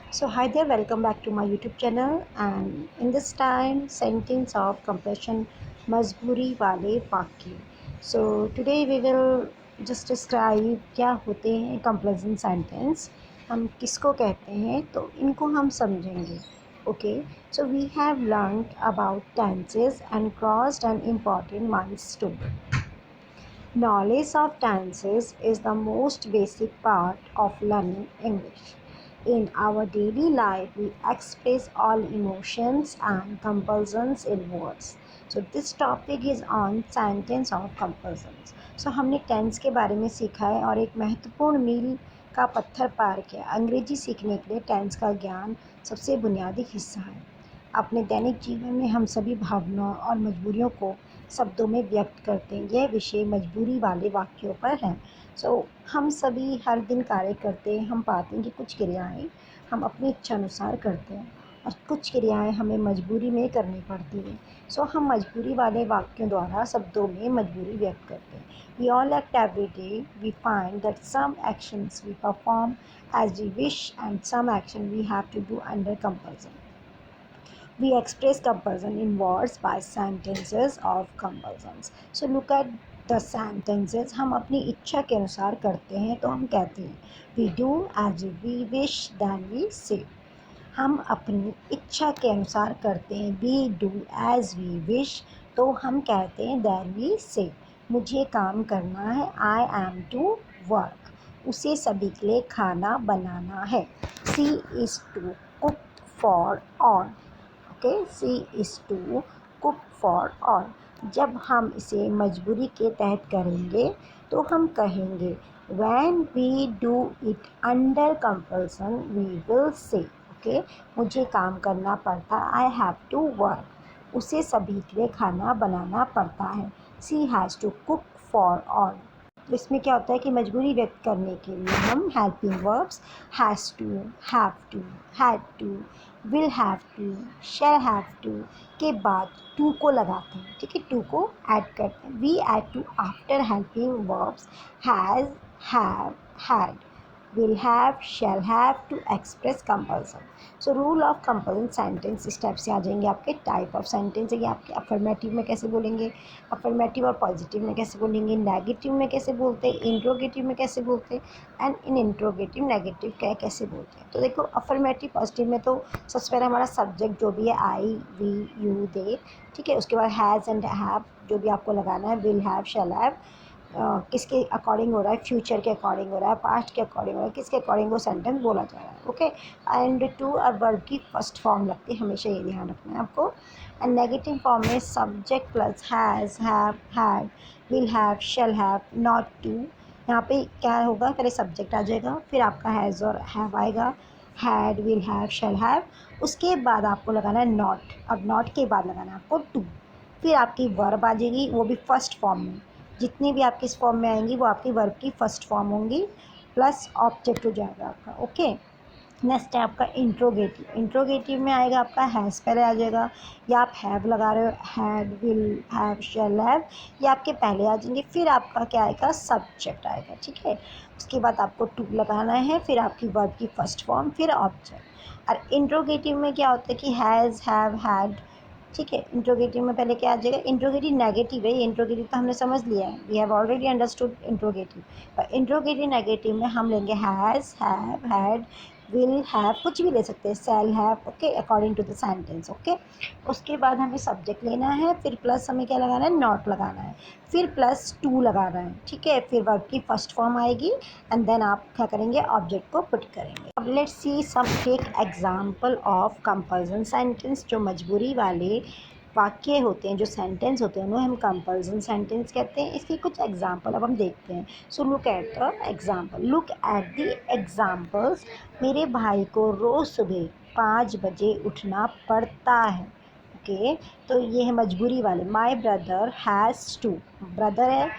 So hi there, welcome back to my YouTube channel. And in this time, sentence of compression, मजबूरी वाले वाक्य. So today we will just describe क्या होते हैं compression sentence, हम किसको कहते हैं, तो इनको हम समझेंगे. Okay, so we have learned about tenses and crossed an important milestone. Knowledge of tenses is the most basic part of learning English. In our daily life, we express all emotions and compulsions in words. So this topic is on sentence of compulsions. So हमने tense के बारे में सीखा है और एक महत्वपूर्ण मील का पत्थर पार किया. अंग्रेजी सीखने के लिए tense का ज्ञान सबसे बुनियादी हिस्सा है. अपने दैनिक जीवन में हम सभी भावनाओं और मजबूरियों को शब्दों में व्यक्त करते हैं. यह विषय मजबूरी वाले वाक्यों पर है. हम सभी हर दिन कार्य करते हैं. हम पाते हैं कि कुछ क्रियाएं हम अपनी इच्छा अनुसार करते हैं और कुछ क्रियाएं हमें मजबूरी में करनी पड़ती है. हम मजबूरी वाले वाक्यों द्वारा शब्दों में मजबूरी व्यक्त करते हैं. We all act every day. We find that some actions we perform as we wish and some action we have to do under compulsion. We express compulsion in words by sentences of compulsions. So look at the sentences. हम अपनी इच्छा के अनुसार करते हैं तो हम कहते हैं we do as we wish then we say. हम अपनी इच्छा के अनुसार करते हैं we do as we wish तो हम कहते हैं then we say. मुझे काम करना है I am to work. उसे सभी के लिए खाना बनाना है. She is to cook for all. She is to cook for all. जब हम इसे मजबूरी के तहत करेंगे तो हम कहेंगे when we do it under compulsion we will say. मुझे काम करना पड़ता आई हैव टू वर्क. उसे सभी के लिए खाना बनाना पड़ता है. She has to cook for all. तो इसमें क्या होता है कि मजबूरी व्यक्त करने के लिए हम helping verbs has to, have to, had to, will have to, shall have to के बाद टू को लगाते हैं. ठीक है, टू को ऐड करते हैं. We add to after helping verbs has, have, had, will have, shall have to express compulsion. So rule of compulsion sentence step से आ जाएंगे आपके टाइप ऑफ सेंटेंस है. ये आपके अफर्मेटिव में कैसे बोलेंगे, अफर्मेटिव और पॉजिटिव में कैसे बोलेंगे, नेगेटिव में कैसे बोलते हैं, इंट्रोगेटिव में कैसे बोलते हैं, एंड इन इंट्रोगेटिव नेगेटिव कैसे बोलते हैं. तो देखो अफर्मेटिव पॉजिटिव में तो सबसे पहले हमारा सब्जेक्ट जो भी है आई, वी, यू, दे. ठीक है, उसके बाद हैज़ एंड हैव जो भी आपको लगाना है, विल हैव, शैल हैव, किसके अकॉर्डिंग हो रहा है, फ्यूचर के अकॉर्डिंग हो रहा है, पास्ट के अकॉर्डिंग हो रहा है, किसके अकॉर्डिंग वो सेंटेंस बोला जा रहा है. ओके, एंड टू और वर्ब की फर्स्ट फॉर्म लगती है, हमेशा ये ध्यान रखना है आपको. एंड नेगेटिव फॉर्म में subject plus has, have, had, will have, shall have, not to. यहाँ पे क्या होगा, पहले सब्जेक्ट आ जाएगा, फिर आपका हैज़ और हैव आएगा, had, will have, shall have. उसके बाद आपको लगाना है नॉट. अब नॉट के बाद लगाना है आपको टू. फिर आपकी वर्ब आ जाएगी, वो भी फर्स्ट फॉर्म में. जितनी भी आपकी इस फॉर्म में आएंगी वो आपकी वर्ब की फर्स्ट फॉर्म होंगी, प्लस ऑब्जेक्ट हो जाएगा आपका. ओके, नेक्स्ट है आपका इंट्रोगेटिव. इंट्रोगेटिव में आएगा आपका हैज़ पहले आ जाएगा, या आप हैव लगा रहे हो, had, will have, shall have, ये आपके पहले आ जाएंगे. फिर आपका क्या आएगा, सब्जेक्ट आएगा. ठीक है, उसके बाद आपको टू लगाना है, फिर आपकी वर्ब की फर्स्ट फॉर्म, फिर ऑब्जेक्ट. और इंट्रोगेटिव में क्या होता है कि हैज़, हैव, हैड. ठीक है, इंट्रोगेटिव में पहले क्या आ जाएगा, इंट्रोगेटिव नेगेटिव है. इंट्रोगेटिव तो हमने समझ लिया है, we have already understood interrogative. पर इंट्रोगेटिव नेगेटिव में हम लेंगे has, have, had, will have, कुछ भी ले सकते हैं, shall have. Okay, according to the sentence. Okay, उसके बाद हमें सब्जेक्ट लेना है, फिर प्लस हमें क्या लगाना है, नॉट लगाना है, फिर प्लस टू लगाना है. ठीक है, फिर वर्ब की फर्स्ट फॉर्म आएगी एंड देन आप क्या करेंगे, ऑब्जेक्ट को पुट करेंगे. अब let's see some fake example of compulsion sentence. जो मजबूरी वाले वाक्य होते हैं, जो सेंटेंस होते हैं, उन्हें हम कंपल्सन सेंटेंस कहते हैं. इसके कुछ एग्जाम्पल अब हम देखते हैं. So look at the example. Look at the examples. मेरे भाई को रोज़ सुबह 5 बजे उठना पड़ता है. ओके, तो ये है मजबूरी वाले. My brother has to. Brother है,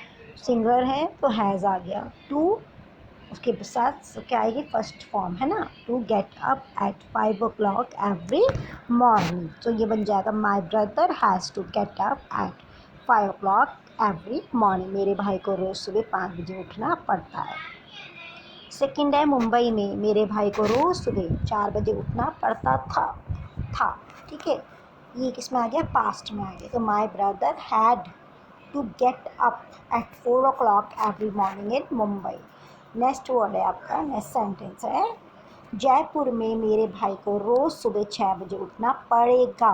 सिंगुलर है, तो हैज़ आ गया. टू उसके साथ क्या आएगी, फर्स्ट फॉर्म है ना, to get up at 5 o'clock every morning. तो ये बन जाएगा my brother has to get up at 5 o'clock every morning. मेरे भाई को रोज़ सुबह 5 बजे उठना पड़ता है. सेकंड है मुंबई में मेरे भाई को रोज़ सुबह 4 बजे उठना पड़ता था। ठीक है, ये किस में आ गया, पास्ट में आ गया। तो my brother had to get up at 4 o'clock every morning in Mumbai. Next word है आपका, नेक्स्ट सेंटेंस है, जयपुर में मेरे भाई को रोज़ सुबह 6 बजे उठना पड़ेगा।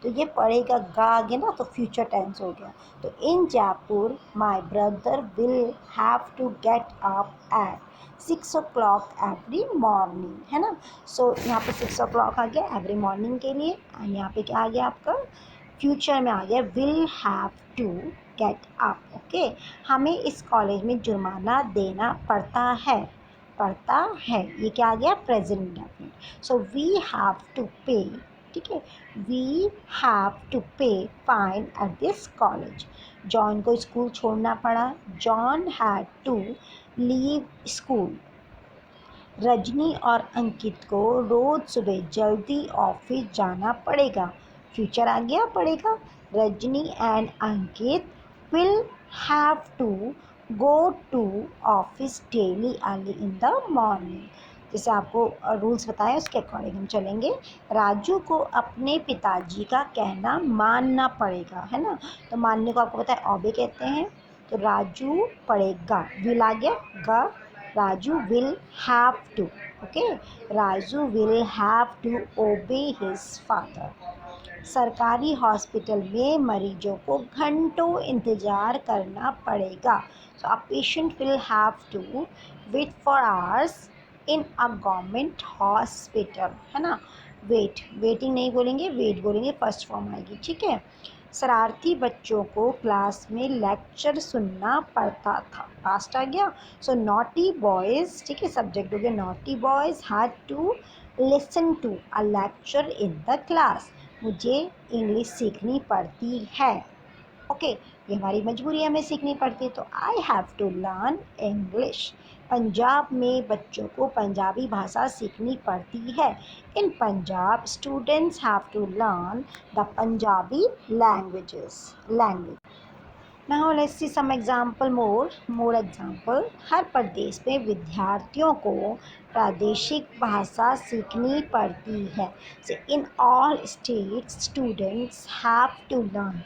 तो ये पड़ेगा गा आ गया ना, तो फ्यूचर टेंस हो गया। तो in Jaipur my brother will have to get up at 6 o'clock every morning, है ना। सो यहाँ पे 6 o'clock आ गया एवरी मॉर्निंग के लिए, एंड यहाँ पे क्या आ गया आपका, फ्यूचर में आ गया will have to get up. Okay, हमें इस कॉलेज में जुर्माना देना पड़ता है, ये क्या आ गया, present indefinite. So we have to pay, ठीक है, we have to pay fine at this college. John को स्कूल छोड़ना पड़ा, John had to leave school. Rajni और अंकित को रोज सुबह जल्दी ऑफिस जाना पड़ेगा। फ्यूचर आ गया पड़ेगा, Rajni and Ankit will have to go to office daily early in the morning. जैसे आपको रूल्स बताए उसके अकॉर्डिंग हम चलेंगे। राजू को अपने पिताजी का कहना मानना पड़ेगा, है ना। तो मानने को आपको पता है ऑबे कहते हैं। तो राजू पड़ेगा, विल आ गया गा, Raju will have to, okay, Raju will have to obey his father. सरकारी हॉस्पिटल में मरीजों को घंटों इंतज़ार करना पड़ेगा। So a patient will have to wait for hours in a government hospital, है ना। वेटिंग नहीं बोलेंगे, वेट बोलेंगे, फर्स्ट फॉर्म आएगी, ठीक है। शरारती बच्चों को क्लास में लेक्चर सुनना पड़ता था, पास्ट आ गया। सो नॉटी बॉयज़, ठीक है, सब्जेक्ट हो गया, naughty boys had to listen to a lecture in the class. मुझे इंग्लिश सीखनी पड़ती है, ओके, ये हमारी मजबूरी, हमें सीखनी पड़ती है। तो I have to learn English. Punjab में बच्चों को पंजाबी भाषा सीखनी पड़ती है। In Punjab students have to learn the Punjabi language. Now let's see some example, more example. हर प्रदेश में विद्यार्थियों को प्रादेशिक भाषा सीखनी पड़ती है। So in all states students have to learn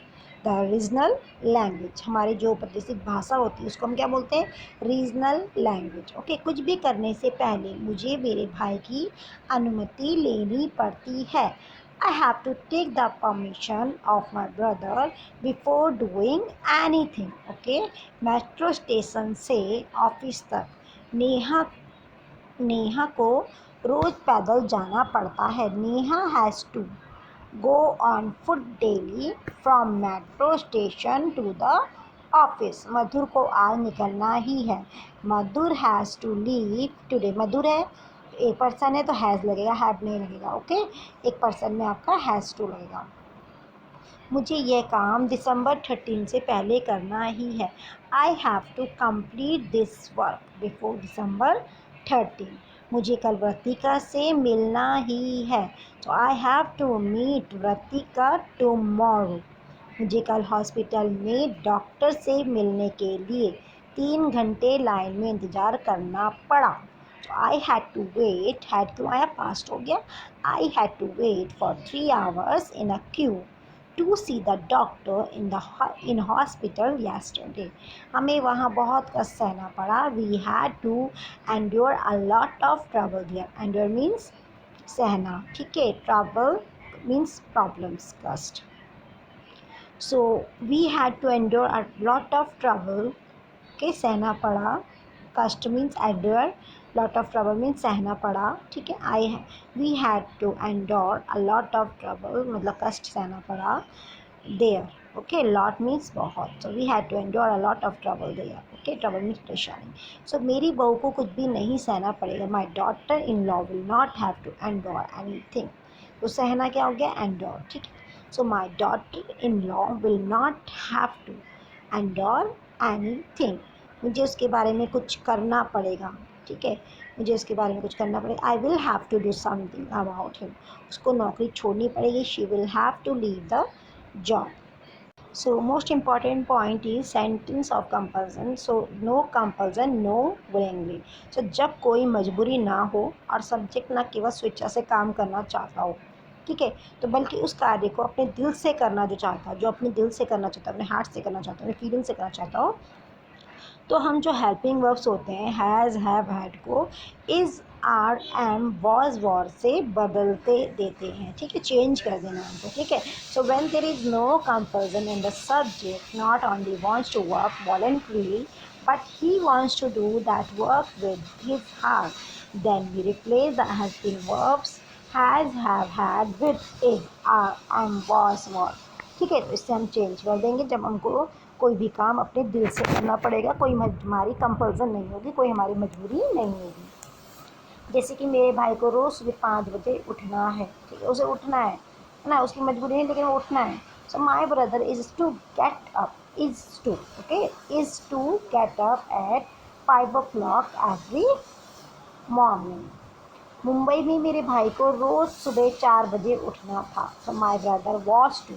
the regional language. हमारी जो प्रादेशिक भाषा होती है उसको हम क्या बोलते हैं, रीजनल लैंग्वेज। ओके, कुछ भी करने से पहले मुझे मेरे भाई की अनुमति लेनी पड़ती है। I have to take the permission of my brother before doing anything. Okay, metro station से ऑफिस तक नेहा को रोज़ पैदल जाना पड़ता है। Neha has to go on foot daily from metro station to the office. Madhur को आज निकलना ही है। Madhur has to leave today. Madhur है, एक पर्सन है तो हैज़ लगेगा, हैव नहीं लगेगा, ओके। एक पर्सन में आपका हैज़ टू लगेगा। मुझे यह काम दिसंबर 13 से पहले करना ही है। I have to complete this work before December 13। मुझे कल व्रतिका से मिलना ही है, तो I have to meet Vratika tomorrow. मुझे कल हॉस्पिटल में डॉक्टर से मिलने के लिए 3 घंटे लाइन में इंतज़ार करना पड़ा। तो I had to wait, had क्यों आया, पास्ट हो गया। I had to wait for 3 hours in a queue to see the doctor in hospital yesterday। हमें वहाँ बहुत कष्ट सहना पड़ा। We had to endure a lot of trouble there. Endure means सहना, ठीक है, ट्रबल मीन्स प्रॉब्लम्स, कष्ट। So we had to endure a lot of trouble, के सहना पड़ा। कष्ट means endure, lot of trouble means सहना पड़ा, ठीक है। We had to endure a lot of trouble मतलब कष्ट सहना पड़ा देयर, ओके। लॉट मीन्स बहुत, तो we had to endure a lot of trouble there, okay. Trouble means परेशानी। सो मेरी बहू को कुछ भी नहीं सहना पड़ेगा। My daughter in law will not have to endure anything. तो सहना क्या हो गया, एंड्योर, ठीक है। So my daughter in law will not have to endure anything. मुझे उसके बारे में कुछ करना पड़ेगा, ठीक है, मुझे उसके बारे में कुछ करना पड़ेगा। I will have to do something about him. उसको नौकरी छोड़नी पड़ेगी। She will have to leave the job. So most important point is sentence of compulsion. So no compulsion, no willingly. So जब कोई मजबूरी ना हो और सब्जेक्ट ना केवल स्वेच्छा से काम करना चाहता हो, ठीक है, तो बल्कि उस कार्य को अपने दिल से करना जो चाहता है, जो अपने दिल से करना चाहता है, अपने हार्ट से करना चाहता है, अपने फीलिंग से करना चाहता हो, तो हम जो हेल्पिंग वर्ब्स होते हैं हैज़ हैव हैड को is are am was were से बदलते देते हैं, ठीक है, चेंज कर देना हमको, ठीक है। So when there is no compulsion in the subject not only wants to work voluntarily but he wants to do that work with his heart, then we replace the helping verbs has have had with is are and was, ठीक है। तो इससे हम change कर देंगे जब हमको कोई भी काम अपने दिल से करना पड़ेगा, कोई हमारी कंपल्सन नहीं होगी, कोई हमारी मजबूरी नहीं होगी। जैसे कि मेरे भाई को रोज़ सुबह 5 बजे उठना है, ठीक है, उसे उठना है ना, उसकी मजबूरी नहीं लेकिन वो उठना है। So my brother is to get up is to okay is to get up at 5 o'clock every morning. Mumbai में मेरे भाई को रोज़ सुबह 4 बजे उठना था। So my brother was to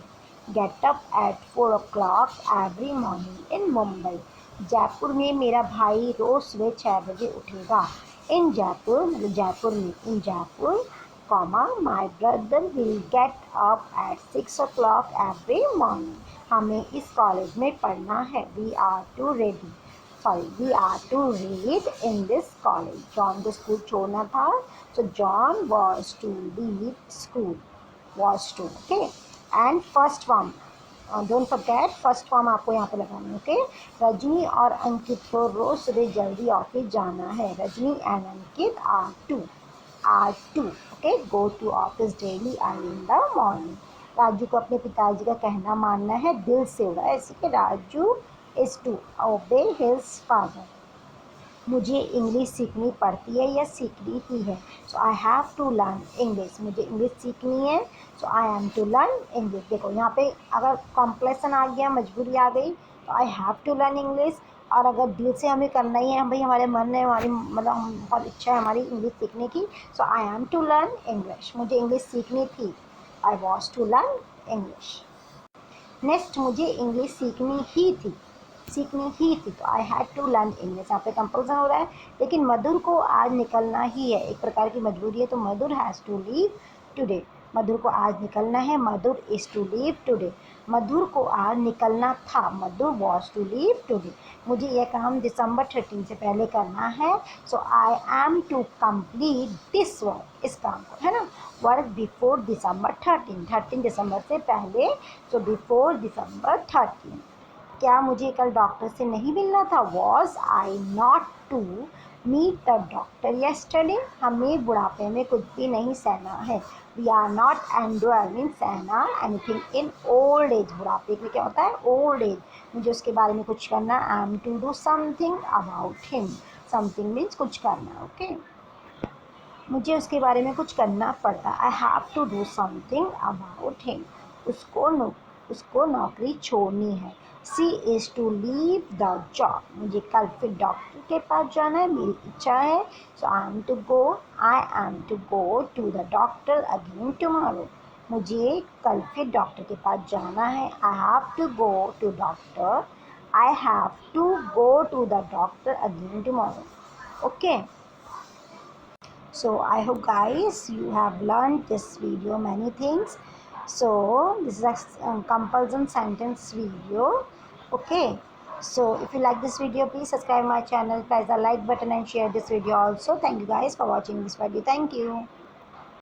get up at 4 o'clock every morning in Mumbai. Jaipur में मेरा भाई रोज़ सुबह 6 बजे उठेगा। इन जयपुर मतलब जयपुर में, in Jaipur comma my brother will get up at 6 o'clock every morning. हमें इस कॉलेज में पढ़ना है। We are to ready we are to read in this college. John को स्कूल छोड़ना था, so John was to leave school, was to, okay. And first form, don't forget first form आपको यहाँ पे लगाना है, okay. रजनी और अंकित को रोज सुबह जल्दी ऑफिस जाना है। Rajni and Ankit are to okay go to office daily early in the morning. Raju को अपने पिताजी का कहना मानना है, दिल से हो रहा है, ऐसे कि Raju is to obey his father. मुझे इंग्लिश सीखनी पड़ती है या सीखनी ही है। So I have to learn English, मुझे इंग्लिश सीखनी है। So I am to learn English. देखो यहाँ पे अगर कॉम्प्लेक्सन आ गया, मजबूरी आ गई, तो I have to learn English. और अगर दिल से हमें करना ही है, भाई हमारे मन है, हमारी मतलब बहुत इच्छा है हमारी इंग्लिश सीखने की, so I am to learn English, मुझे इंग्लिश सीखनी थी। I was to learn English. Next, मुझे इंग्लिश सीखनी ही थी, तो I had to learn English. यहाँ पे कंपल्सन हो रहा है, लेकिन मधुर को आज निकलना ही है, एक प्रकार की मजबूरी है, तो Madhur has to leave today. Madhur को आज निकलना है, Madhur is to leave today. Madhur को आज निकलना था, Madhur was to leave today. मुझे यह काम दिसंबर 13 से पहले करना है, so I am to complete this work, इस काम को, है ना, वर्क बिफोर दिसंबर 13 दिसंबर से पहले, सो बिफोर दिसंबर 13। क्या मुझे कल डॉक्टर से नहीं मिलना था? Was I not to meet the doctor yesterday? हमें बुढ़ापे में कुछ भी नहीं सहना है। We are not endure mean सहना एनीथिंग इन ओल्ड एज। बुढ़ापे के लिए क्या होता है? Old age. मुझे उसके बारे में कुछ करना, I am to do something about him. Something means कुछ करना, ओके। मुझे उसके बारे में कुछ करना पड़ता, I have to do something about him. उसको नौकरी छोड़नी है। She is to leave the job. मुझे कल फिर डॉक्टर के पास जाना है, मेरी इच्छा है, so I am to go to the doctor again tomorrow. मुझे कल फिर डॉक्टर के पास जाना है, I have to go to doctor, I have to go to the doctor again tomorrow, okay. So I hope guys you have learned this video many things. So this is a compulsion sentence video, okay. So if you like this video, please subscribe my channel, press the like button and share this video also. Thank you guys for watching this video. Thank you.